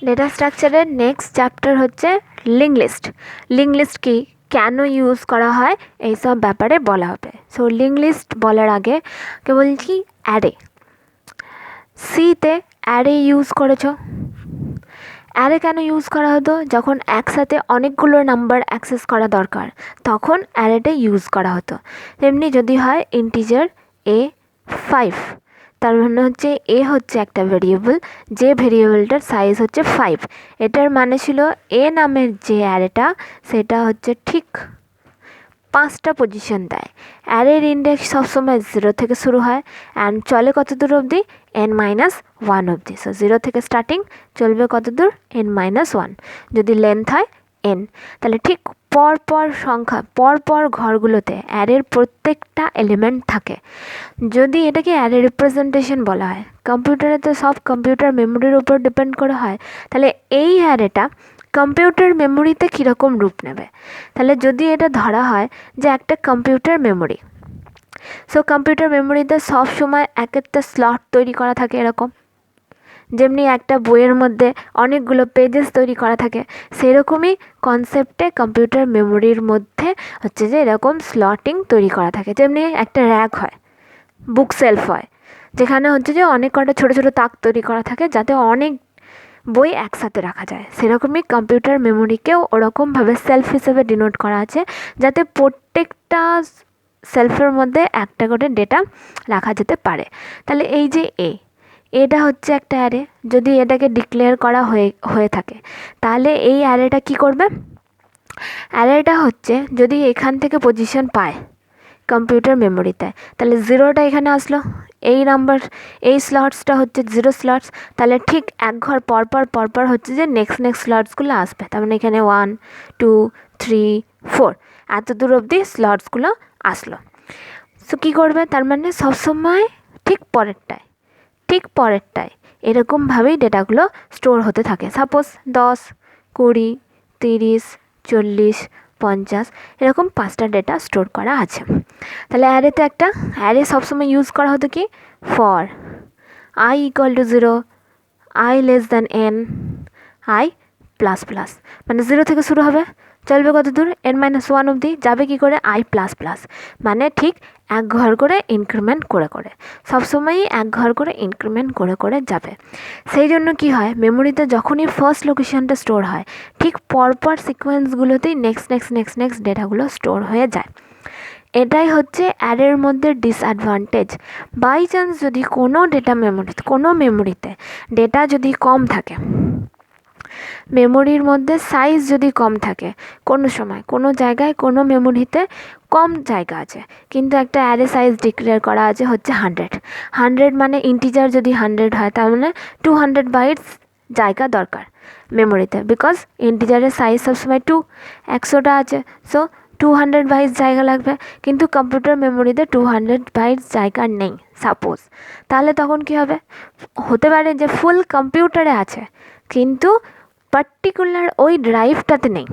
Data স্ট্রাকচারের next chapter হচ্ছে link list. Link list কি, কেন ইউজ করা হয়, এইসব ব্যাপারে বলা হবে। সো লিঙ্ক লিস্ট বলার আগে কে বলছি অ্যারে। সিতে অ্যারে ইউজ করেছো। অ্যারে কেন ইউজ করা হতো? যখন একসাথে অনেকগুলো নাম্বার অ্যাক্সেস করা দরকার তখন অ্যারেটা ইউজ করা হতো। তেমনি যদি হয় ইন্টিজার A5, তার মানে হচ্ছে এ হচ্ছে একটা ভেরিয়েবল, যে ভেরিয়েবলটার সাইজ হচ্ছে 5। এটার মানে ছিল এ নামের যে অ্যারেটা সেটা হচ্ছে ঠিক 5টা পজিশন দেয়। অ্যারের ইন্ডেক্স সবসময় 0 থেকে শুরু হয় অ্যান্ড চলে কত দূর অবধি? n-1 অবধি। সো 0 থেকে স্টার্টিং, চলবে কত দূর? n-1। যদি লেন্থ হয় n, তাহলে ঠিক পরপর সংখ্যা, পরপর ঘরগুলোতে অ্যারের প্রত্যেকটা এলিমেন্ট থাকে। যদি এটাকে অ্যারে রিপ্রেজেন্টেশন বলা হয়, কম্পিউটারে তো সব কম্পিউটার মেমোরির উপর ডিপেন্ড করে হয়, তাহলে এই অ্যারেটা কম্পিউটার মেমোরিতে কীরকম রূপ নেবে? তাহলে যদি এটা ধরা হয় যে একটা কম্পিউটার মেমোরি, সো কম্পিউটার মেমোরিতে সব সময় এক একটা স্লট তৈরি করা থাকে, এরকম যেমনি একটা বইয়ের মধ্যে অনেকগুলো পেজেস তৈরি করা থাকে, সেরকমই কনসেপ্টে কম্পিউটার মেমোরির মধ্যে হচ্ছে যে এরকম স্লটিং তৈরি করা থাকে। যেমনি একটা র্যাক হয়, বুক সেলফ হয়, যেখানে হচ্ছে যে অনেক কটা ছোটো ছোটো তাক তৈরি করা থাকে যাতে অনেক বই একসাথে রাখা যায়। সেরকমই কম্পিউটার মেমোরিকেও ওরকমভাবে সেলফ হিসেবে ডিনোট করা আছে, যাতে প্রত্যেকটা সেলফের মধ্যে একটা করে ডেটা রাখা যেতে পারে। তাহলে এই যে এটা হচ্ছে একটা অ্যারে। যদি এটাকে ডিক্লেয়ার করা হয়ে থাকে তাহলে এই অ্যারেটা কি করবে? অ্যারেটা হচ্ছে যদি এখান থেকে পজিশন পায় কম্পিউটার মেমোরিতে, তাহলে 0টা এখানে আসলো, এই নাম্বার, এই স্লটসটা হচ্ছে 0 স্লটস, তাহলে ঠিক এক ঘর পরপর হচ্ছে যে নেক্সট স্লটসগুলো আসবে। তার মানে এখানে 1, 2, 3, 4 এত দূর অবধি স্লটসগুলো আসলো। সো কী করবে? তার মানে সবসময় ঠিক পরেরটায় এরকমভাবেই ডেটাগুলো স্টোর হতে থাকে। সাপোজ 10, 20, 30, 40, 50 এরকম 5টা ডেটা স্টোর করা আছে। তাহলে অ্যারেতে একটা অ্যারে সবসময় ইউজ করা হতো কি? For i = 0, i n, i++, মানে 0 থেকে শুরু হবে, চলবে কত দূর? n-1 অবধি, যাবে কি করে? i++, মানে ঠিক এক ঘর করে ইনক্রিমেন্ট করে সবসময়ই এক ঘর করে ইনক্রিমেন্ট করে যাবে। সেই জন্য কি হয়, মেমোরিতে যখনই ফার্স্ট লোকেশনটা স্টোর হয় ঠিক পরপর সিকোয়েন্সগুলোতেই নেক্সট ডেটাগুলো স্টোর হয়ে যায়। এটাই হচ্ছে অ্যারের মধ্যে ডিসঅ্যাডভান্টেজ। বাই চান্স যদি কোনো মেমোরিতে ডেটা যদি কম থাকে, মেমোরির মধ্যে সাইজ যদি কম থাকে, কোনো সময় কোনো জায়গায় কোনো মেমোরিতে কম জায়গা আছে কিন্তু একটা অ্যারে সাইজ ডিক্লেয়ার করা আছে হচ্ছে 100 মানে ইন্টিজার যদি 100 হয় তার মানে 200 বাইটস জায়গা দরকার মেমোরিতে, বিকজ ইন্টিজারের সাইজ সবসময় 100টা আছে। সো 200 বাইটস জায়গা লাগবে, কিন্তু কম্পিউটার মেমোরিতে 200 বাইটস জায়গা নেই সাপোজ। তাহলে তখন কি হবে? হতে পারে যে ফুল কম্পিউটারে আছে কিন্তু পার্টিকুলার ওই ড্রাইভটাতে নেই।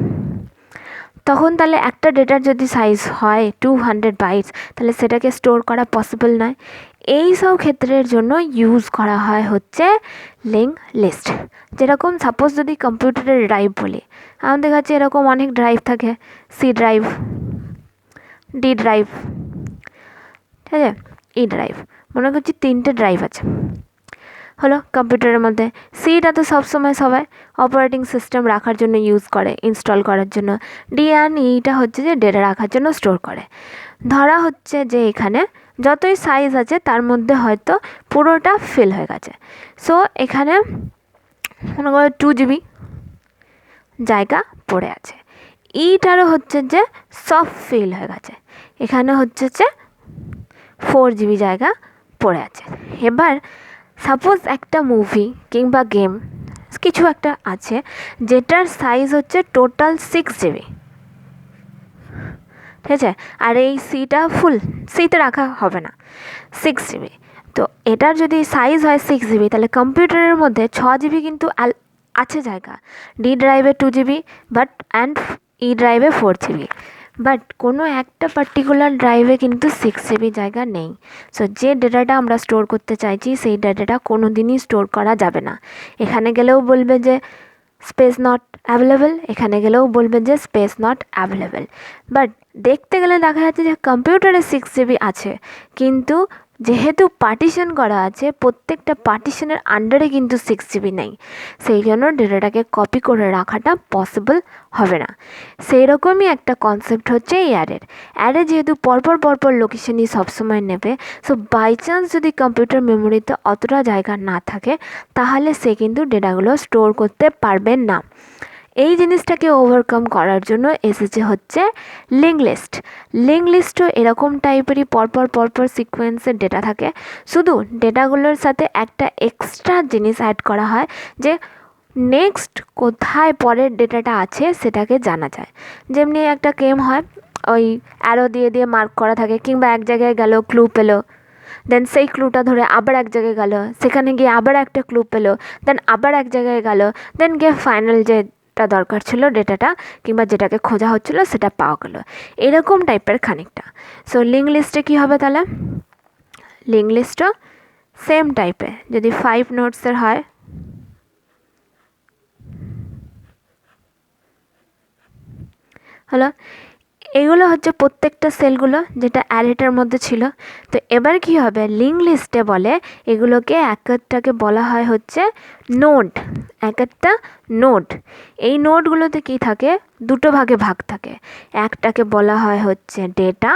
তখন তাহলে একটা ডেটার যদি সাইজ হয় 200 বাইটস, তাহলে সেটাকে স্টোর করা পসিবল নয়। এই সব ক্ষেত্রের জন্য ইউজ করা হয় হচ্ছে লিঙ্ক লিস্ট। যেরকম সাপোজ যদি কম্পিউটারের ড্রাইভ বলি, আমাদের কাছে এরকম অনেক ড্রাইভ থাকে, সি ড্রাইভ, ডি ড্রাইভ, ঠিক আছে, ই ড্রাইভ, মনে করছি 3টে ড্রাইভ আছে হলো কম্পিউটারের মধ্যে। সিটা তো সবসময় সবাই অপারেটিং সিস্টেম রাখার জন্য ইউজ করে, ইনস্টল করার জন্য। ডি অ্যান্ড ইটা হচ্ছে যে ডেটা রাখার জন্য স্টোর করে। ধরা হচ্ছে যে এখানে যতই সাইজ আছে তার মধ্যে হয়তো পুরোটা ফিল হয়ে গেছে। সো এখানে মনে করো 2 GB জায়গা পড়ে আছে। ইটারও হচ্ছে যে সব ফিল হয়ে গেছে, এখানে হচ্ছে যে 4 GB জায়গা পড়ে আছে। এবার সাপোজ একটা মুভি কিংবা গেম কিছু একটা আছে যেটার সাইজ হচ্ছে টোটাল 6 GB, ঠিক আছে, আর এই সিটা ফুল, সিতে রাখা হবে না, 6 GB। তো এটার যদি সাইজ হয় 6 GB, তাহলে কম্পিউটারের মধ্যে 6 GB কিন্তু আছে জায়গা, ডি ড্রাইভে 2 GB বাট অ্যান্ড ই ড্রাইভে 4 GB। বাট কোনো একটা পার্টিকুলার ড্রাইভে কিন্তু 6 GB জায়গা নেই। সো যে ডেটাটা আমরা স্টোর করতে চাইছি সেই ডেটাটা কোনো দিনই স্টোর করা যাবে না। এখানে গেলেও বলবে যে স্পেস নট অ্যাভেলেবেল, এখানে গেলেও বলবে যে স্পেস নট অ্যাভেলেবেল। বাট দেখতে গেলে দেখা যাচ্ছে যে কম্পিউটারে 6 GB আছে, কিন্তু যেহেতু পার্টিশন করা আছে প্রত্যেকটা পার্টিশনের আন্ডারে কিন্তু 6 GB নেই, সেই জন্য ডেটাটাকে কপি করে রাখাটা পসিবল হবে না। সেই রকমই একটা কনসেপ্ট হচ্ছে এই অ্যারে যেহেতু পরপর লোকেশনই সবসময় নেবে, সো বাই চান্স যদি কম্পিউটার মেমোরিতে অতটা জায়গা না থাকে তাহলে সে কিন্তু ডেটাগুলো স্টোর করতে পারবে না। এই জিনিসটাকে ওভারকাম করার জন্য এসেছে হচ্ছে লিঙ্ক লিস্ট। লিঙ্ক লিস্টও এরকম টাইপেরই পরপর সিকোয়েন্সের ডেটা থাকে, শুধু ডেটাগুলোর সাথে একটা এক্সট্রা জিনিস অ্যাড করা হয় যে নেক্সট কোথায় পরের ডেটাটা আছে সেটাকে জানা যায়। যেমনি একটা গেম হয়, ওই অ্যারো দিয়ে মার্ক করা থাকে, কিংবা এক জায়গায় গেল ক্লু পেলো, দেন সেই ক্লুটা ধরে আবার এক জায়গায় গেল, সেখানে গিয়ে আবার একটা ক্লু পেলো, দেন আবার এক জায়গায় গেল, দেন গিয়ে ফাইনাল যেটা দরকার ছিল ডেটাটা কিংবা যেটাকে খোঁজা হচ্ছিলো সেটা পাওয়া গেলো। এরকম টাইপের খানিকটা। সো লিঙ্ক লিস্টে কী হবে তাহলে? লিঙ্ক লিস্টও সেম টাইপের, যদি 5 নোটসের হয়, হলো এগুলো হচ্ছে প্রত্যেকটা সেলগুলো যেটা অ্যারেটার মধ্যে ছিল। তো এবার কি হবে, লিঙ্ক লিস্টে বলে এগুলোকে এক একটাকে বলা হয় হচ্ছে নোড, এক একটা নোড। এই নোডগুলোতে কি থাকে, দুটো ভাগে ভাগ থাকে। একটাকে বলা হয় হচ্ছে ডেটা,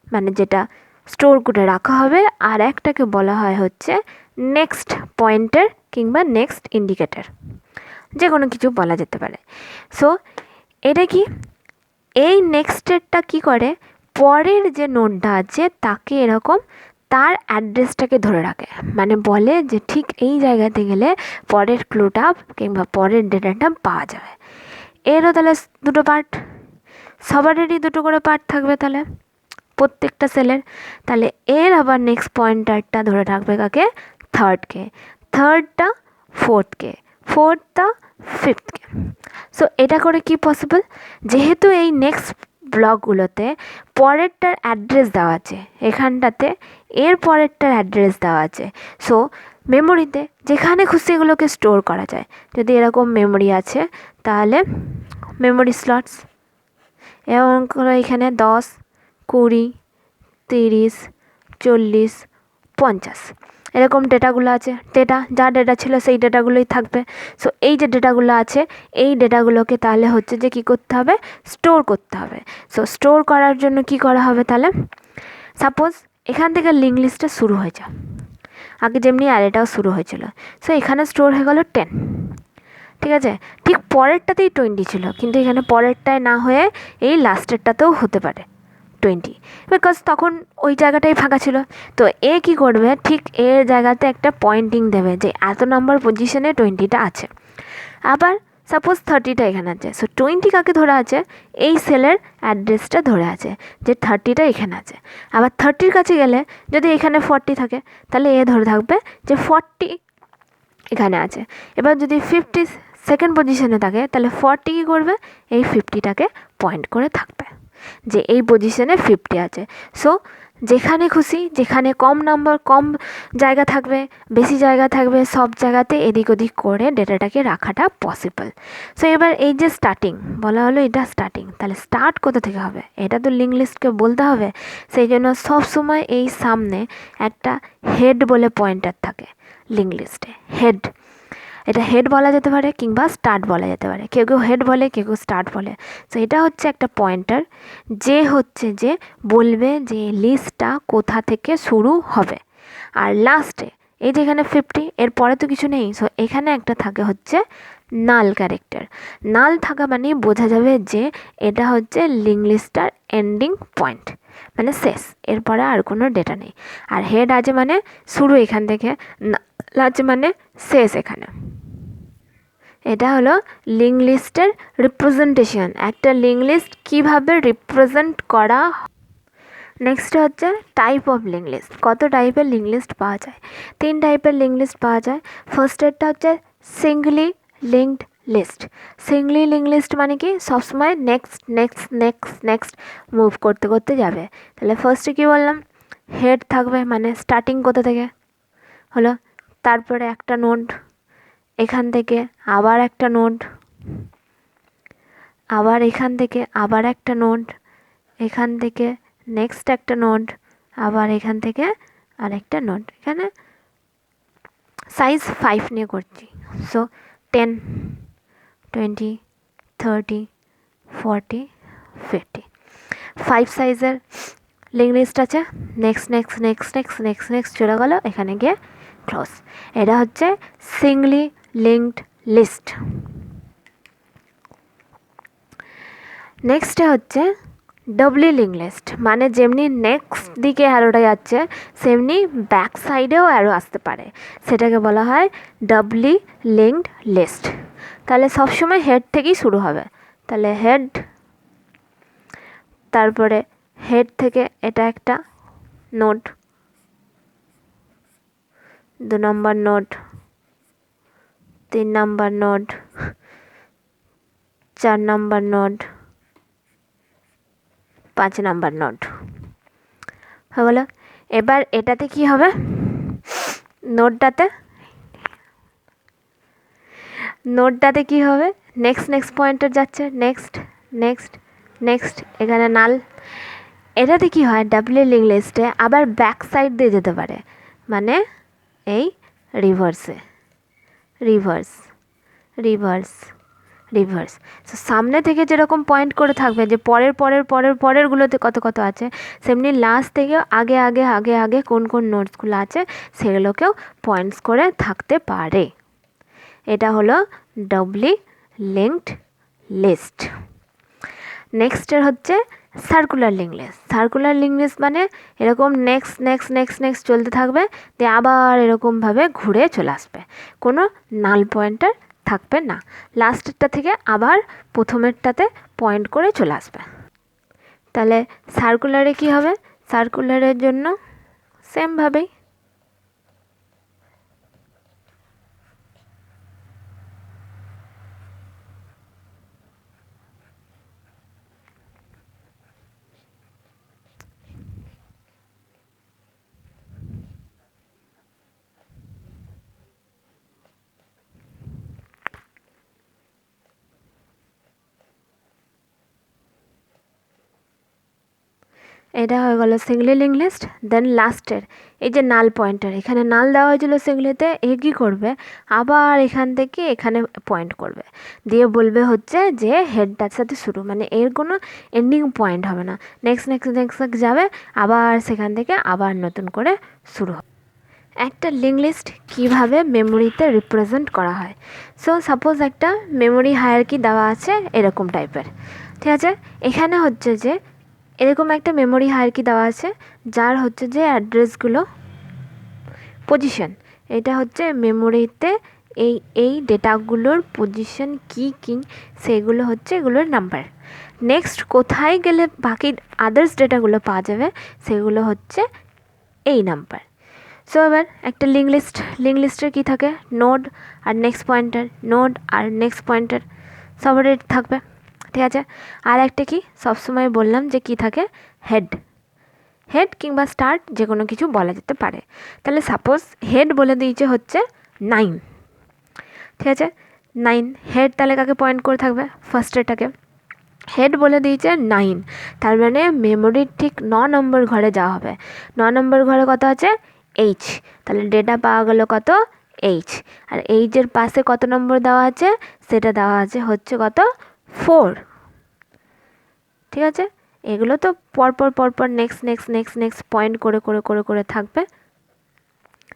মানে যেটা স্টোর করে রাখা হবে, আর একটাকে বলা হয় হচ্ছে নেক্সট পয়েন্টার কিংবা নেক্সট ইন্ডিকেটর, যে কোনো কিছু বলা যেতে পারে। সো এটা কি, এই নেক্সটেরটা কি করে, পরের যে নোডটা আছে তাকে এরকম তার অ্যাড্রেসটাকে ধরে রাখে, মানে বলে যে ঠিক এই জায়গাতে গেলে পরের ক্লুটা কিংবা পরের ডেটাটা পাওয়া যাবে। এরও তাহলে দুটো পার্ট, সবারেরই দুটো করে পার্ট থাকবে তাহলে প্রত্যেকটা সেলের। তাহলে এর আবার নেক্সট পয়েন্টারটা ধরে রাখবে কাকে, থার্ডকে, থার্ডটা ফোর্থকে, ফোর্থটা ফিফথকে। সো এটা করে কি পসিবল, যেহেতু এই নেক্সট ব্লকগুলোতে পরেরটার অ্যাড্রেস দেওয়া আছে, এখানটাতে এর পরেরটার অ্যাড্রেস দেওয়া আছে, সো মেমোরিতে যেখানে খুশি এগুলোকে স্টোর করা যায়। যদি এরকম মেমোরি আছে তাহলে মেমোরি স্লটস, এবং এখানে 10, 20, 30, 40, 50 এরকম ডেটাগুলো আছে। যা ডেটা ছিল সেই ডেটাগুলোই থাকবে। সো এই যে ডেটাগুলো আছে এই ডেটাগুলোকে তাহলে হচ্ছে যে কী করতে হবে, স্টোর করতে হবে। সো স্টোর করার জন্য কি করা হবে তাহলে, সাপোজ এখান থেকে লিঙ্ক লিস্টটা শুরু হয়েছে, আগে যেমনি অ্যারেটাও শুরু হয়েছিল। সো এখানে স্টোর হয়ে গেল 10, ঠিক আছে। ঠিক পরেরটাতেই 20 ছিল, কিন্তু এখানে পরেরটায় না হয়ে এই লাস্টেরটাতেও হতে পারে 20, বিকজ তখন ওই জায়গাটাই ফাঁকা ছিল। তো এ কী করবে, ঠিক এর জায়গাতে একটা পয়েন্টিং দেবে যে এত নম্বর পজিশনে 20টা আছে। আবার সাপোজ 30টা এখানে আছে, সো 20 কাকে ধরে আছে, এই সেলের অ্যাড্রেসটা ধরে আছে যে 30টা এখানে আছে। আবার 30র কাছে গেলে যদি এখানে 40 থাকে তাহলে এ ধরে থাকবে যে 40 এখানে আছে। এবার যদি 50 সেকেন্ড পজিশনে থাকে তাহলে 40 কী করবে, এই 50টাকে পয়েন্ট করে থাকবে যে এই পজিশনে 50 আছে। সো যেখানে খুশি, যেখানে কম জায়গা থাকবে, বেশি জায়গা থাকবে, সব জায়গাতে এদিক ওদিক করে ডেটাটাকে রাখাটা পসিবল। সো এবার এই যে স্টার্টিং বলা হলো, এটা স্টার্টিং, তাহলে স্টার্ট কোথা থেকে হবে, এটা তো লিঙ্ক লিস্টকে বলতে হবে। সেই জন্য সবসময় এই সামনে একটা হেড বলে পয়েন্টার থাকে লিঙ্ক লিস্টে, হেড। এটা হেড বলা যেতে পারে কিংবা স্টার্ট বলা যেতে পারে, কেউ হেড বলে, কেউ স্টার্ট বলে। তো এটা হচ্ছে একটা পয়েন্টার যে হচ্ছে যে বলবে যে লিস্টটা কোথা থেকে শুরু হবে। আর লাস্টে এই যেখানে 50, এর পরে তো কিছু নেই, সো এখানে একটা থাকে হচ্ছে নাল ক্যারেক্টার। নাল থাকা মানে বোঝা যাবে যে এটা হচ্ছে লিঙ্ক লিস্টটার এন্ডিং পয়েন্ট, মানে শেষ, এরপরে আর কোনো ডেটা নেই। আর হেড আছে মানে শুরু এখান থেকে, নাল আছে মানে শেষ এখানে। এটা হলো লিঙ্ক লিস্টের রিপ্রেজেন্টেশন, একটা লিঙ্ক লিস্ট কীভাবে রিপ্রেজেন্ট করা। নেক্সট হচ্ছে টাইপ অফ লিঙ্ক লিস্ট। কত টাইপের লিঙ্ক লিস্ট পাওয়া যায়, 3 টাইপের লিঙ্ক লিস্ট পাওয়া যায়। ফার্স্টেরটা হচ্ছে Singoli linked list. Singoli link list মানে কি সবসময় next next next next move করতে করতে যাবে। তাহলে ফার্স্টে কী বললাম, হেড থাকবে মানে স্টার্টিং কোথা থেকে হলো, তারপরে একটা নোড, এখান থেকে আবার একটা নোড, আবার এখান থেকে আবার একটা নোড, এখান থেকে নেক্সট একটা নোড, আবার এখান থেকে আরেকটা নোড। এখানে সাইজ 5 নিয়ে করছি, সো 10, 20, 30, 40, 50, 5 সাইজের লিঙ্ক লিস্ট আছে। Next next next next next next চলে গেলো, এখানে গিয়ে ক্লোজ। এটা হচ্ছে সিঙ্গলি লিঙ্কড লিস্ট। নেক্সটে হচ্ছে ডবলি লিঙ্ক লিস্ট, মানে যেমনি নেক্সট দিকে অ্যারোটা যাচ্ছে সেমনি ব্যাক সাইডেও অ্যারো আসতে পারে, সেটাকে বলা হয় ডবলি লিঙ্কড লিস্ট। তাহলে সবসময় হেড থেকেই শুরু হবে। তাহলে হেড, তারপরে হেড থেকে এটা একটা নোড, 2 নম্বর নোড, 3 নম্বর নোড, 4 নম্বর নোড, 5 নম্বর নোড হয়ে গেল। এবার এটাতে কি হবে, নোডটাতে কি হবে, নেক্সট নেক্সট পয়েন্টার যাচ্ছে, নেক্সট নেক্সট নেক্সট, এখানে নাল। এটাতে কি হয়, ডাবলি লিঙ্ক লিস্টে আবার ব্যাক সাইড দিয়ে যেতে পারে, মানে এই রিভার্সে, রিভার্স রিভার্স রিভার্স। সো সামনে থেকে যেরকম পয়েন্ট করে থাকবে যে পরের পরের পরের পরেরগুলোতে কত কত আছে, সেমনি লাস্ট থেকে আগে আগে আগে আগে কোন কোন নোটসগুলো আছে সেগুলোকেও পয়েন্টস করে থাকতে পারে। এটা হলো ডবলি লিঙ্কড লিস্ট। নেক্সটের হচ্ছে circular link list. Circular link list মানে এরকম নেক্সট নেক্সট নেক্সট নেক্সট চলতে থাকবে, দিয়ে আবার এরকমভাবে ঘুরে চলে আসবে, কোনো নাল পয়েন্টার থাকবে না, লাস্টেরটা থেকে আবার প্রথমেরটাতে পয়েন্ট করে চলে আসবে। তাহলে সার্কুলারে কি হবে, সার্কুলারের জন্য সেমভাবেই এটা হয়ে গেল সিঙ্গলি লিঙ্ক লিস্ট। দেন লাস্টের এই যে নাল পয়েন্টার, এখানে নাল দেওয়া হয়েছিল সিঙ্গলিতে, এ কী করবে, আবার এখান থেকে এখানে পয়েন্ট করবে, দিয়ে বলবে হচ্ছে যে হেডটার সাথে শুরু, মানে এর কোনো এন্ডিং পয়েন্ট হবে না, নেক্সট নেক্সট নেক্সট যাবে, আবার সেখান থেকে আবার নতুন করে শুরু হবে। একটা লিঙ্ক লিস্ট কীভাবে মেমোরিতে রিপ্রেজেন্ট করা হয়, সো সাপোজ একটা মেমোরি হায়ারার্কি দেওয়া আছে এরকম টাইপের, ঠিক আছে। এখানে হচ্ছে যে এরকম একটা মেমোরি হায়ারার্কি দেওয়া আছে, যার হচ্ছে যে অ্যাড্রেসগুলো পজিশন, এটা হচ্ছে মেমোরিতে এই এই ডেটাগুলোর পজিশন কী কী সেগুলো হচ্ছে এগুলোর নাম্বার। নেক্সট কোথায় গেলে বাকি আদার্স ডেটাগুলো পাওয়া যাবে সেগুলো হচ্ছে এই নাম্বার। সো এবার একটা লিঙ্ক লিস্টের কী থাকে, নোড আর নেক্সট পয়েন্টার, নোড আর নেক্সট পয়েন্টার সবারই থাকবে, ঠিক আছে। আর একটা কি সবসময় বললাম যে কি থাকে, হেড কিংবা স্টার্ট যে কোনো কিছু বলা যেতে পারে। তাহলে সাপোজ হেড বলে দিয়েছে হচ্ছে 9, ঠিক আছে, 9 হেড, তাহলে কাকে পয়েন্ট করে থাকবে, ফার্স্টেরটাকে। হেড বলে দিয়েছে 9, তার মানে মেমোরির ঠিক 9 নম্বর ঘরে যাওয়া হবে। 9 নম্বর ঘরে কত আছে, এইচ, তাহলে ডেটা পাওয়া গেল কত, এইচ। আর এইচের পাশে কত নম্বর দেওয়া আছে, সেটা দেওয়া আছে হচ্ছে কত, 4, ঠিক আছে। এগুলো তো পরপর পরপর next next next next point করে করে করে করে থাকবে।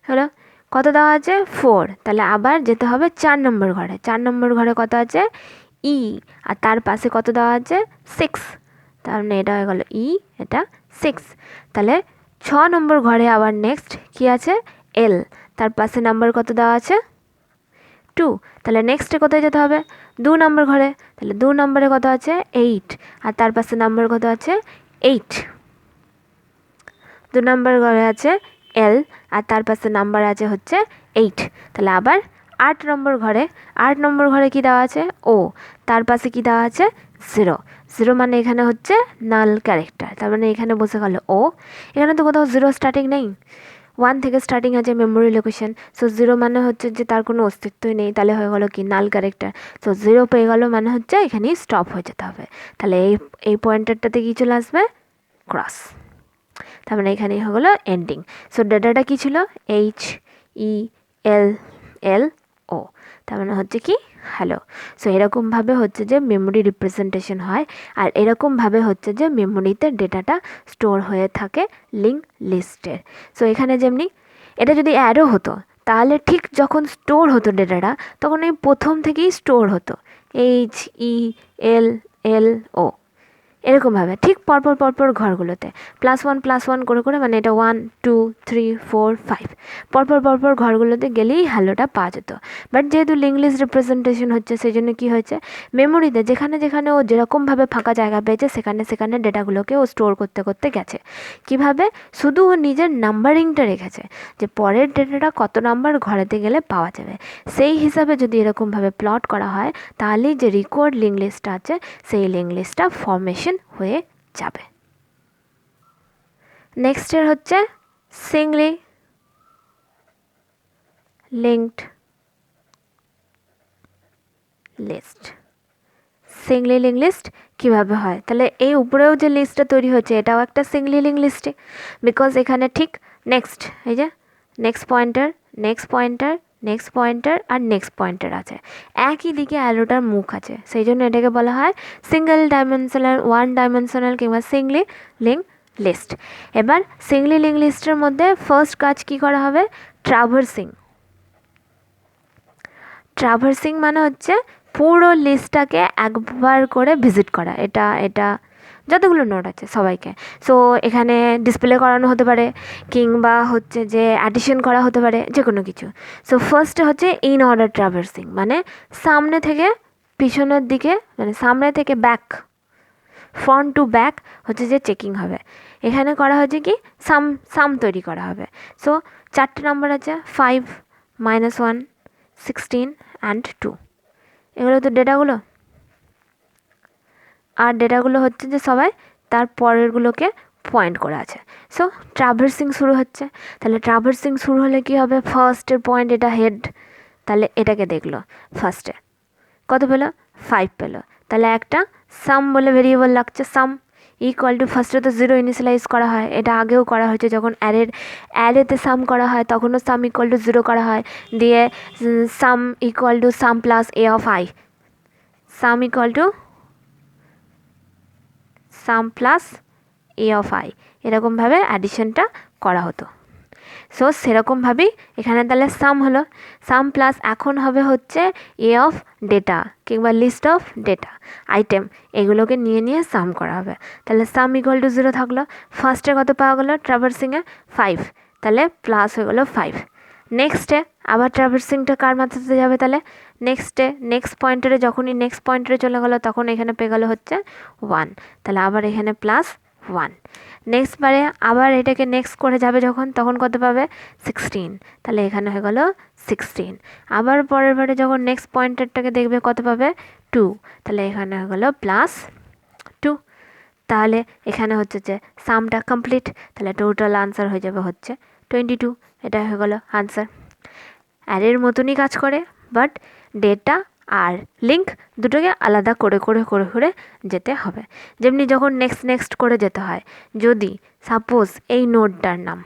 হলো, কত দেওয়া আছে, 4, তাহলে আবার যেতে হবে 4 নম্বর ঘরে। 4 নম্বর ঘরে কত আছে, ই, আর তার পাশে কত দেওয়া আছে, 6, তার মানে এটা হয়ে গেল ই, এটা 6। তাহলে 6 নম্বর ঘরে আবার নেক্সট কি আছে, এল, তার পাশে নাম্বার কত দেওয়া আছে, 2, তাহলে নেক্সটে কোথায় যেতে হবে, 2 নম্বর ঘরে, তাহলে 2 নম্বরে কত আছে, 8, আর তার পাশে নাম্বার কত আছে, 8। 2 নম্বর ঘরে আছে এল, আর তার পাশে নাম্বার আছে হচ্ছে 8, তাহলে আবার 8 নম্বর ঘরে কি দেওয়া আছে, ও, তার পাশে কি দেওয়া আছে, 0 মানে এখানে হচ্ছে নাল ক্যারেক্টার, তার মানে এখানে বসে গেল ও, এখানে তো কোথাও 0 স্টার্টিং নেই, 1 থেকে স্টার্টিং আছে মেমোরি লোকেশন, সো 0 মানে হচ্ছে যে তার কোনো অস্তিত্বই নেই, তাহলে হয়ে গেলো কি নাল ক্যারেক্টার, সো 0 পেয়ে গেলো মানে হচ্ছে এখানেই স্টপ হয়ে যেতে হবে, তাহলে এই পয়েন্টারটাতে কি চলে আসবে, ক্রস, তার মানে এখানেই হয়ে গেলো এন্ডিং। সো ডেটাটা কী ছিল, HELLO, তার মানে হচ্ছে কি হ্যালো। সো এরকমভাবে হচ্ছে যে মেমোরি রিপ্রেজেন্টেশন হয়, আর এরকমভাবে হচ্ছে যে মেমোরিতে ডেটাটা স্টোর হয়ে থাকে লিঙ্ক লিস্টের। সো এখানে যেমনি এটা যদি অ্যারো হতো তাহলে ঠিক যখন স্টোর হতো ডেটাটা তখন এই প্রথম থেকেই স্টোর হতো, HELLO এরকমভাবে ঠিক পরপর ঘরগুলোতে +1 করে করে, মানে এটা 1 2 3 4 5 পরপর ঘরগুলোতে গেলেই হ্যালোটা পাওয়া যেত। বাট যেহেতু লিঙ্ক লিস্ট রিপ্রেজেন্টেশন হচ্ছে সেই জন্য কী হয়েছে, মেমোরিতে যেখানে ও যেরকমভাবে ফাঁকা জায়গা পেয়েছে সেখানে ডেটাগুলোকে ও স্টোর করতে গেছে। কিভাবে, শুধু ও নিজের নাম্বারিংটা রেখেছে যে পরের ডেটাটা কত নাম্বার ঘরেতে গেলে পাওয়া যাবে, সেই হিসাবে যদি এরকমভাবে প্লট করা হয় তাহলেই যে রিকোয়ার্ড লিঙ্ক লিস্টটা আছে সেই লিঙ্ক লিস্টটা ফর্মেশন হয়ে যাবে। নেক্সটের হচ্ছে Singoli linked list. Singoli link list কীভাবে হয়, তাহলে এই উপরেও যে লিস্টটা তৈরি হচ্ছে এটাও একটা সিঙ্গলি লিঙ্ক লিস্টে, বিকজ এখানে ঠিক নেক্সট, এই যে নেক্সট পয়েন্টার আর নেক্সট পয়েন্টার আছে, একই দিকে অ্যারোটার মুখ আছে, সেই জন্য এটাকে বলা হয় সিঙ্গল ডাইমেনশনাল, 1 ডাইমেনশনাল কিংবা সিঙ্গলি লিঙ্ক লিস্ট। এবার সিঙ্গলি লিঙ্ক লিস্টের মধ্যে ফার্স্ট কাজ কি করা হবে, ট্রাভার্সিং মানে হচ্ছে পুরো লিস্টটাকে একবার করে ভিজিট করা, এটা যতগুলো নোট আছে সবাইকে। সো এখানে ডিসপ্লে করানো হতে পারে কিংবা হচ্ছে যে অ্যাডিশন করা হতে পারে, যে কোনো কিছু। সো ফার্স্টে হচ্ছে ইন অর্ডার ট্রাভার্সিং, মানে সামনে থেকে পিছনের দিকে, মানে সামনে থেকে ব্যাক, ফ্রন্ট টু ব্যাক হচ্ছে যে চেকিং হবে। এখানে করা হচ্ছে কি সাম তৈরি করা হবে। সো 4টে নাম্বার আছে, 5 -1 16 and 2, এগুলো তো ডেটাগুলো, আর ডেটাগুলো হচ্ছে যে সবাই তার পরেরগুলোকে পয়েন্ট করে আছে। সো ট্রাভার্সিং শুরু হচ্ছে, তাহলে ট্রাভার্সিং শুরু হলে কী হবে, ফার্স্টের পয়েন্ট এটা হেড, তাহলে এটাকে দেখলো ফার্স্টে কত পেলো, 5 পেলো, তাহলে একটা সাম বলে ভেরিয়েবল লাগছে, সাম ইকুয়াল টু, ফার্স্টে তো 0 ইনিশিয়ালাইজ করা হয়, এটা আগেও করা হয়েছে যখন অ্যারেতে সাম করা হয় তখনও সাম ইকুয়াল টু 0 করা হয়, দিয়ে সাম equal to some plus A of I, some equal to some plus A of I, এরকমভাবে অ্যাডিশনটা করা হতো। সো সেরকমভাবেই এখানে তাহলে সাম হলো, সাম প্লাস এখন হবে হচ্ছে এ অফ ডেটা কিংবা লিস্ট অফ ডেটা আইটেম, এগুলোকে নিয়ে সাম করা হবে। তাহলে সাম ইকুয়াল টু 0 থাকলো, ফার্স্টে কত পাওয়া গেলো ট্রাভার্সিংয়ে 5, তাহলে প্লাস হয়ে গেলো 5। নেক্সটে আবার ট্রাভার্সিংটা কার মাথাতে যাবে, তাহলে নেক্সট পয়েন্টারে, যখনই নেক্সট পয়েন্টারে চলে গেলো তখন এখানে পেয়ে গেলো হচ্ছে 1, তাহলে আবার এখানে প্লাস 1। নেক্সট বারে আবার এটাকে নেক্সট করে যাবে যখন, তখন কত পাবে 16, তাহলে এখানে হয়ে গেলো 16। আবার পরের বারে যখন নেক্সট পয়েন্টারটাকে দেখবে কত পাবে 2, তাহলে এখানে হয়ে গেলো প্লাস 2, তাহলে এখানে হচ্ছে যে সামটা কমপ্লিট, তাহলে টোটাল আনসার হয়ে যাবে হচ্ছে 22, এটা হয়ে গেলো আনসার। অ্যারের মতনই কাজ করে, বাট ডেটা আর লিঙ্ক দুটোকে আলাদা করে যেতে হবে। যেমনি যখন নেক্সট করে যেতে হয়, যদি সাপোজ এই নোডটার নাম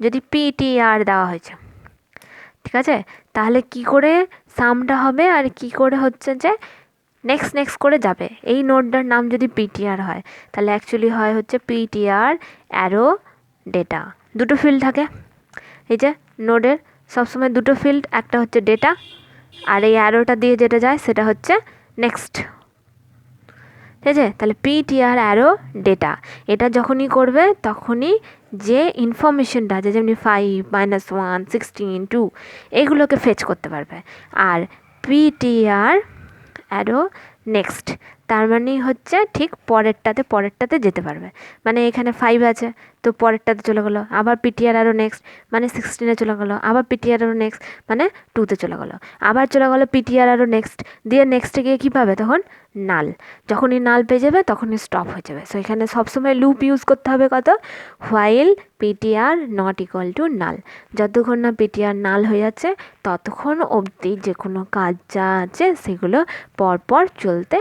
যদি PTR দেওয়া হয়েছে, ঠিক আছে, তাহলে কি করে সামটা হবে আর কি করে হচ্ছে যে নেক্সট করে যাবে। এই নোডটার নাম যদি PTR হয় তাহলে অ্যাকচুয়ালি হয় হচ্ছে PTR অ্যারো ডেটা, দুটো ফিল্ড থাকে এই যে নোডের, সবসময় দুটো ফিল্ড, একটা হচ্ছে ডেটা আর এই অ্যারোটা দিয়ে যেটা যায় সেটা হচ্ছে নেক্সট, ঠিক আছে। তাহলে PTR অ্যারো ডেটা, এটা যখনই করবে তখনই যে ইনফরমেশনটা আছে, যেমনি 5 -1 16 2 এইগুলোকে ফেচ করতে পারবে। আর PTR অ্যারো নেক্সট, তার মানেই হচ্ছে ঠিক পরেরটাতে যেতে পারবে। মানে এখানে 5 আছে, তো পরেরটাতে চলে গেলো, আবার পিটিআর আরও নেক্সট মানে 16-এ চলে গেলো, আবার পিটিআর আরও নেক্সট মানে 2-তে চলে গেলো, আবার চলে গেলো পিটিআর আরও নেক্সট, দিয়ে নেক্সটে গিয়ে কী পাবে তখন? নাল। যখনই নাল পেয়ে যাবে তখনই স্টপ হয়ে যাবে। সো এখানে সবসময় লুপ ইউজ করতে হবে কত? While PTR not equal to নাল। যতক্ষণ না পিটিআর নাল হয়ে যাচ্ছে ততক্ষণ অবধি যে কোনো কাজ যা আছে সেগুলো পরপর চলতে